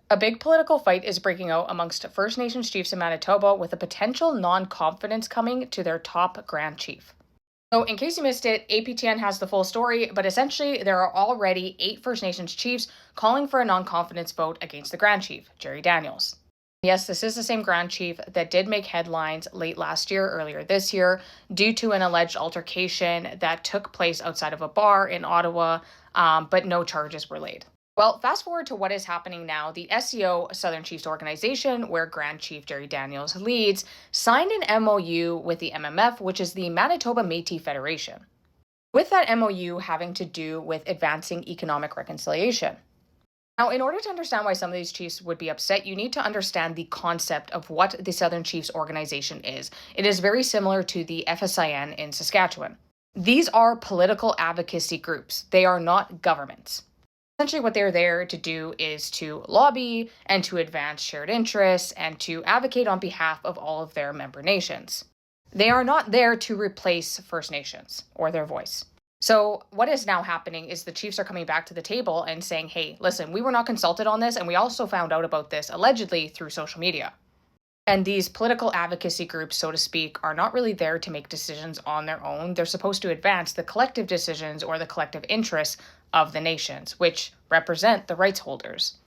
A big political fight is breaking out amongst First Nations chiefs in Manitoba with a potential non-confidence coming to their top Grand Chief. So, in case you missed it, APTN has the full story, but essentially, there are already 8 First Nations chiefs calling for a non confidence vote against the Grand Chief, Jerry Daniels. Yes, this is the same Grand Chief that did make headlines late last year, earlier this year, due to an alleged altercation that took place outside of a bar in Ottawa, but no charges were laid. Well, fast forward to what is happening now. The SEO Southern Chiefs organization, where Grand Chief Jerry Daniels leads, signed an MOU with the MMF, which is the Manitoba Métis Federation, with that MOU having to do with advancing economic reconciliation. Now, in order to understand why some of these chiefs would be upset, you need to understand the concept of what the Southern Chiefs organization is. It is very similar to the FSIN in Saskatchewan. These are political advocacy groups, they are not governments. Essentially, what they're there to do is to lobby and to advance shared interests and to advocate on behalf of all of their member nations. They are not there to replace First Nations or their voice. So, what is now happening is the chiefs are coming back to the table and saying, hey, listen, we were not consulted on this, and we also found out about this allegedly through social media. And these political advocacy groups, so to speak, are not really there to make decisions on their own. They're supposed to advance the collective decisions or the collective interests of the nations, which represent the rights holders.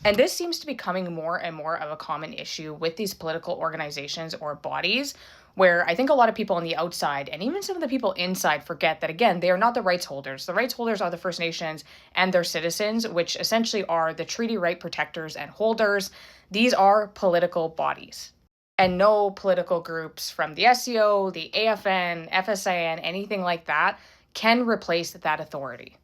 And this seems to be becoming more and more of a common issue with these political organizations or bodies, where I think a lot of people on the outside and even some of the people inside forget that, again, they are not the rights holders. The rights holders are the First Nations and their citizens, which essentially are the treaty right protectors and holders. These are political bodies. And no political groups from the SEO, the AFN, FSIN, anything like that can replace that authority.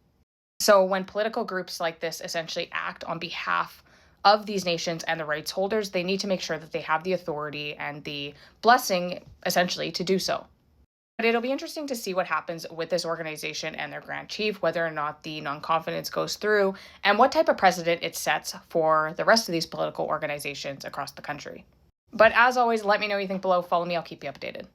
So when political groups like this essentially act on behalf of these nations and the rights holders, they need to make sure that they have the authority and the blessing, essentially, to do so. But it'll be interesting to see what happens with this organization and their Grand Chief, whether or not the non-confidence goes through, and what type of precedent it sets for the rest of these political organizations across the country. But as always, let me know what you think below. Follow me, I'll keep you updated.